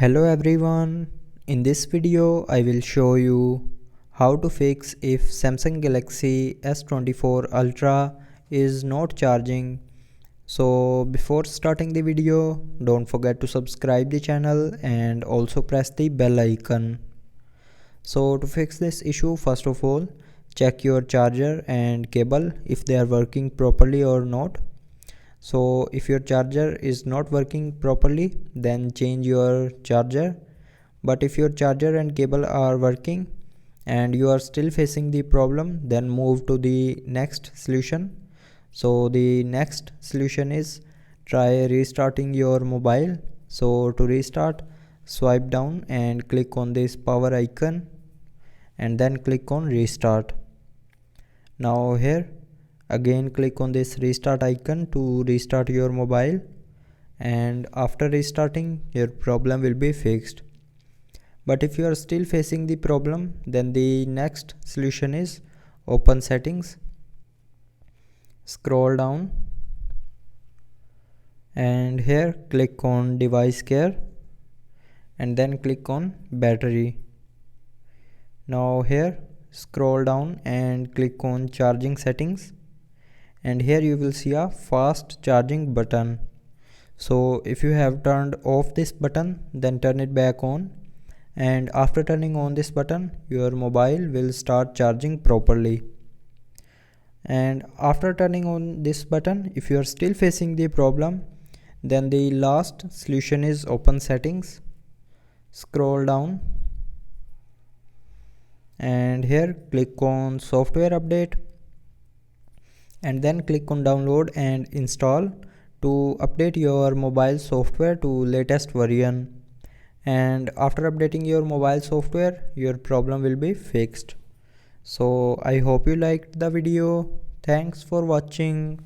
Hello everyone, in this video I will show you how to fix if Samsung Galaxy S24 Ultra is not charging. So before starting the video, don't forget to subscribe the channel and also press the bell icon. So to fix this issue, first of all, check your charger and cable if they are working properly or not. So if your charger is not working properly, then change your charger. But if your charger and cable are working and you are still facing the problem, then move to the next solution. So the next solution is try restarting your mobile. So to restart, swipe down and click on this power icon and then click on restart. Now here again click on this restart icon to restart your mobile, and after restarting your problem will be fixed. But if you are still facing the problem, then the next solution is open settings, scroll down and here click on device care and then click on battery. Now here scroll down and click on charging settings, and here you will see a fast charging button. So if you have turned off this button, then turn it back on, and after turning on this button your mobile will start charging properly. And after turning on this button, if you are still facing the problem, then the last solution is open settings, scroll down and here click on software update and then click on download and install to update your mobile software to latest version. And after updating your mobile software, your problem will be fixed. So I hope you liked the video. Thanks for watching.